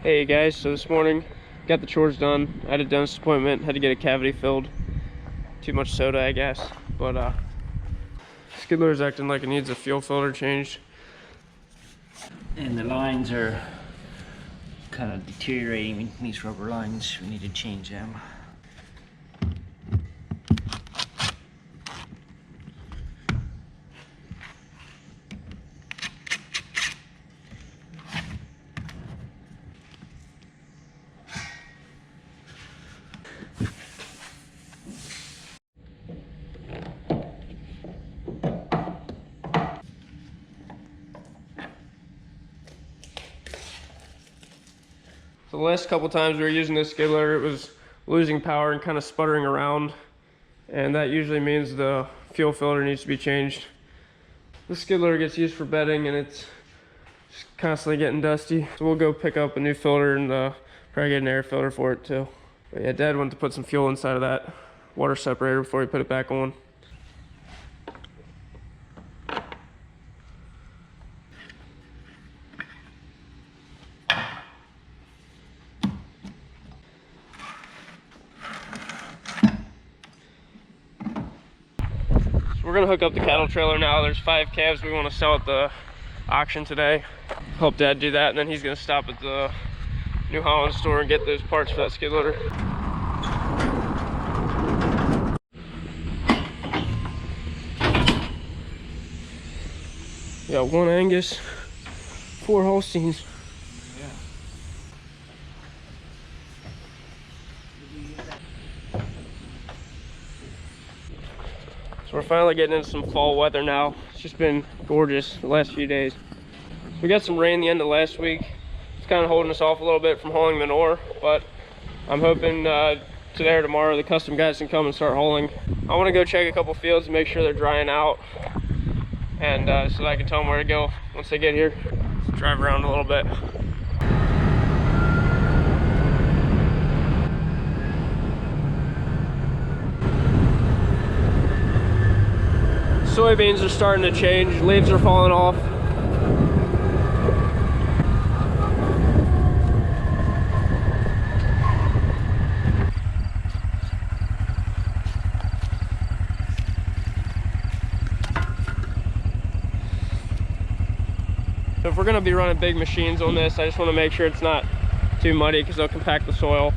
Hey guys, so this morning got the chores done. I had a dentist appointment, had to get a cavity filled. Too much soda, I guess. But skid loader's acting like it needs a fuel filter changed. And the lines are kind of deteriorating. These rubber lines, we need to change them. So the last couple times we were using this skid loader, it was losing power and kind of sputtering around. And that usually means the fuel filter needs to be changed. This skid loader gets used for bedding and it's just constantly getting dusty. So we'll go pick up a new filter and probably get an air filter for it too. But yeah, Dad wanted to put some fuel inside of that water separator before he put it back on. We're gonna hook up the cattle trailer now. There's 5 calves we want to sell at the auction today. Help Dad do that, and then he's gonna stop at the New Holland store and get those parts for that skid loader. We got 1 Angus, 4 Holsteins. So we're finally getting into some fall weather now. It's just been gorgeous the last few days. We got some rain the end of last week. It's kind of holding us off a little bit from hauling manure, but I'm hoping today or tomorrow the custom guys can come and start hauling. I want to go check a couple fields and make sure they're drying out, and so that I can tell them where to go once they get here. Let's drive around a little bit. Soybeans are starting to change, leaves are falling off. So if we're gonna be running big machines on this, I just wanna make sure it's not too muddy because they'll compact the soil.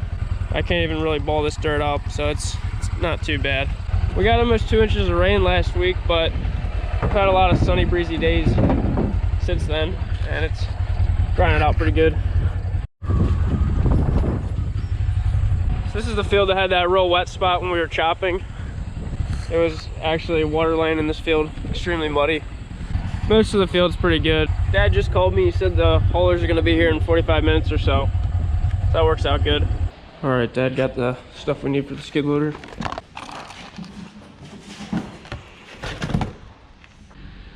I can't even really ball this dirt up, so it's not too bad. We got almost 2 inches of rain last week, but we've had a lot of sunny, breezy days since then, and it's drying it out pretty good. So this is the field that had that real wet spot when we were chopping. It was actually water laying in this field, extremely muddy. Most of the field's pretty good. Dad just called me, he said the haulers are gonna be here in 45 minutes or so. So that works out good. All right, Dad got the stuff we need for the skid loader.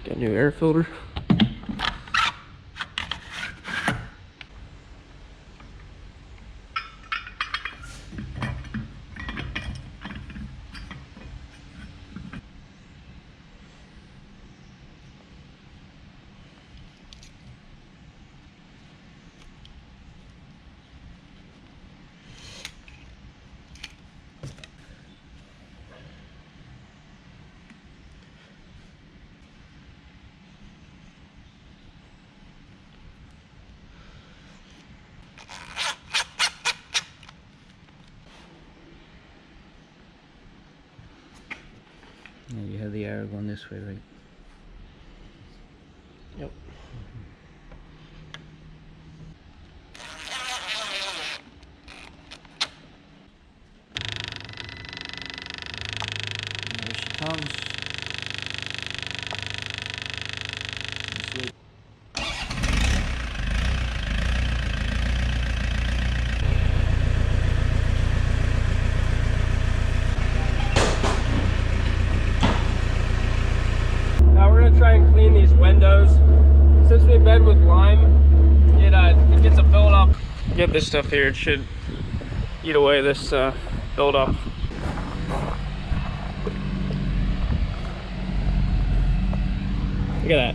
Got a new air filter. Yeah, you have the arrow going this way, right? Yep. There she comes. Now we're gonna try and clean these windows. Since we bed with lime, it gets a buildup. Get this stuff here, it should eat away this buildup. Look at that.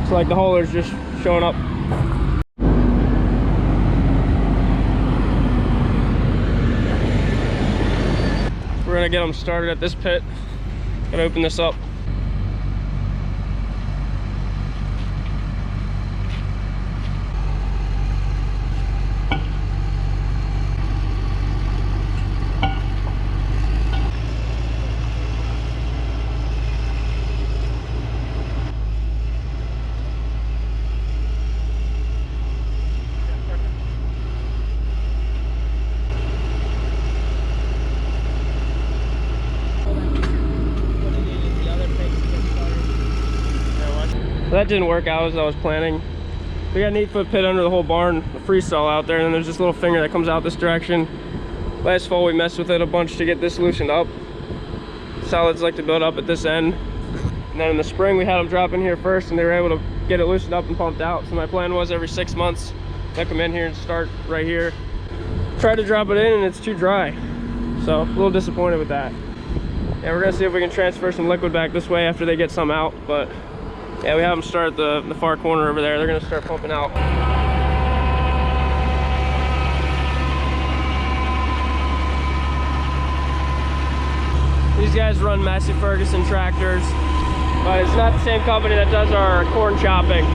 It's like the hauler's just showing up We're gonna get them started at this pit. Gotta open this up. That didn't work out as I was planning. We got an 8-foot pit under the whole barn, a freestall out there, and then there's this little finger that comes out this direction. Last fall we messed with it a bunch to get this loosened up. Solids like to build up at this end. And then in the spring we had them drop in here first and they were able to get it loosened up and pumped out. So my plan was every 6 months I come in here and start right here. Try to drop it in and it's too dry. So a little disappointed with that. Yeah, we're gonna see if we can transfer some liquid back this way after they get some out, but yeah, we have them start at the far corner over there. They're gonna start pumping out. These guys run Massey Ferguson tractors, but it's not the same company that does our corn chopping.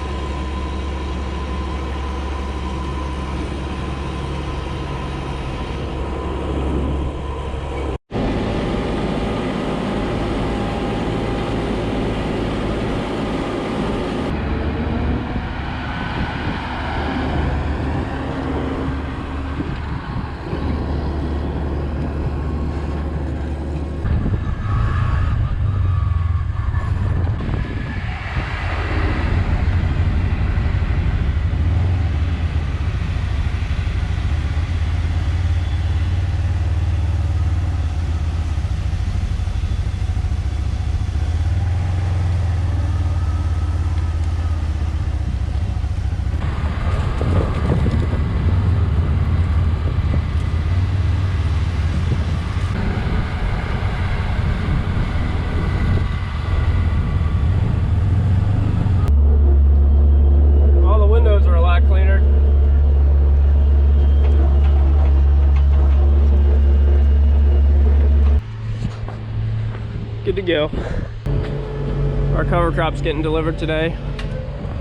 Good to go. Our cover crop's getting delivered today.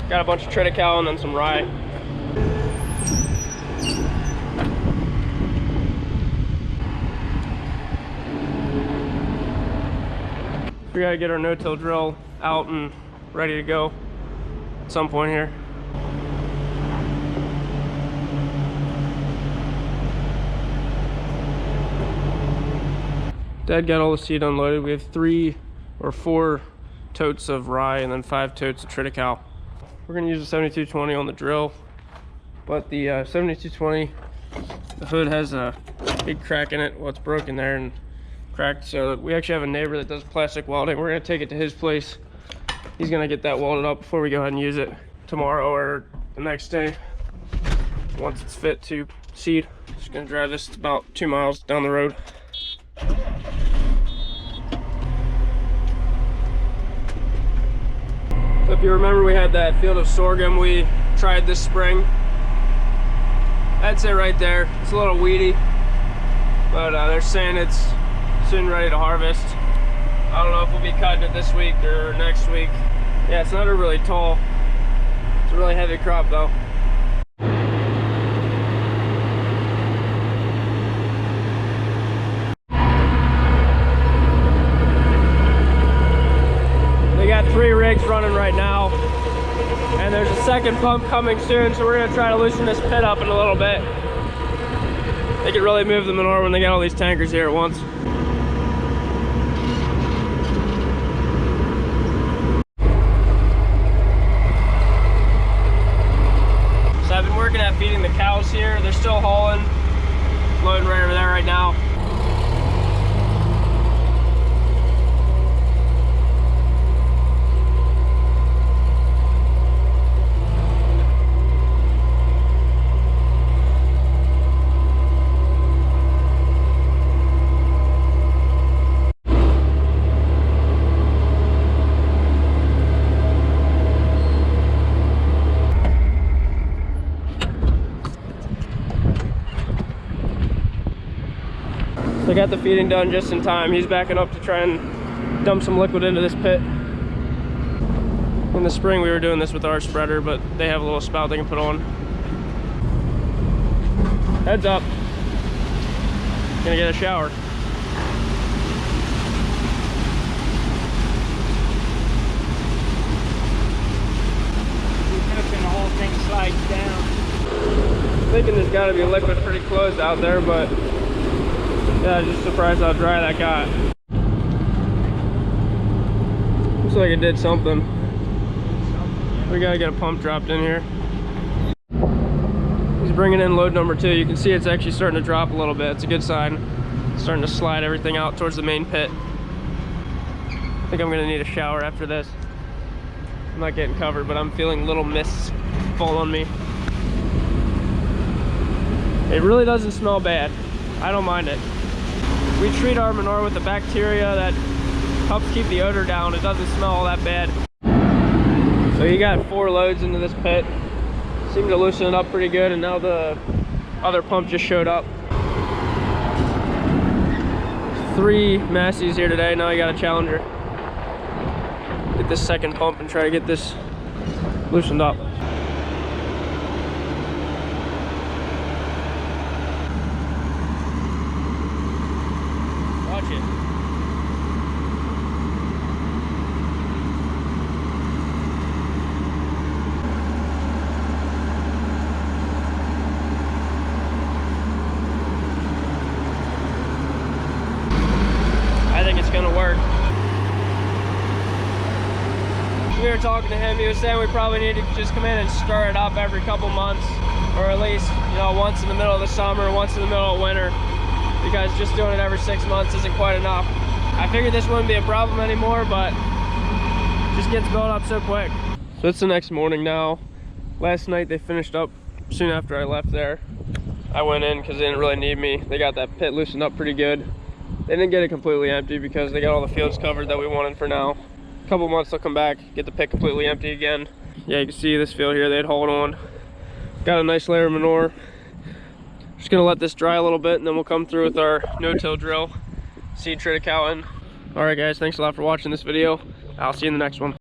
Got a bunch of triticale and then some rye. We gotta get our no-till drill out and ready to go at some point here. Dad got all the seed unloaded. We have 3 or 4 totes of rye and then 5 totes of triticale. We're gonna use a 7220 on the drill, but the 7220, the hood has a big crack in it. Well, it's broken there and cracked, so we actually have a neighbor that does plastic welding. We're gonna take it to his place. He's gonna get that welded up before we go ahead and use it tomorrow or the next day once it's fit to seed. Just gonna drive this about 2 miles down the road. So if you remember, we had that field of sorghum we tried this spring. That's it right there. It's a little weedy, but they're saying it's soon ready to harvest. I don't know if we'll be cutting it this week or next week. Yeah, it's not a really tall, it's a really heavy crop though. They got 3 rigs running right now, and there's a second pump coming soon, so we're gonna try to loosen this pit up in a little bit. They could really move the manure when they got all these tankers here at once. So I've been working at feeding the cows here. They're still hauling, loading right over there right now. So I got the feeding done just in time. He's backing up to try and dump some liquid into this pit. In the spring we were doing this with our spreader, but they have a little spout they can put on. Heads up. Gonna get a shower. And the whole thing slides down. I'm thinking there's gotta be liquid pretty close out there, but yeah, just surprised how dry that got. Looks like it did something. We gotta get a pump dropped in here. He's bringing in load number 2. You can see it's actually starting to drop a little bit. It's a good sign. It's starting to slide everything out towards the main pit. I think I'm gonna need a shower after this. I'm not getting covered, but I'm feeling little mists fall on me. It really doesn't smell bad. I don't mind it. We treat our manure with the bacteria that helps keep the odor down. It doesn't smell all that bad. So you got 4 loads into this pit. Seemed to loosen it up pretty good, and now the other pump just showed up. 3 Massies here today. Now I got a Challenger. Get this second pump and try to get this loosened up. Watch it. I think it's gonna work. We were talking to him, he was saying we probably need to just come in and stir it up every couple months, or at least, you know, once in the middle of the summer, once in the middle of winter, because just doing it every 6 months isn't quite enough. I figured this wouldn't be a problem anymore, but it just gets built up so quick. So it's the next morning now. Last night they finished up soon after I left there. I went in because they didn't really need me. They got that pit loosened up pretty good. They didn't get it completely empty because they got all the fields covered that we wanted for now. A couple months they'll come back, get the pit completely empty again. Yeah, you can see this field here, they'd hauled on. Got a nice layer of manure. Just gonna let this dry a little bit and then we'll come through with our no-till drill, seed tray to cow in. All right guys, thanks a lot for watching this video. I'll see you in the next one.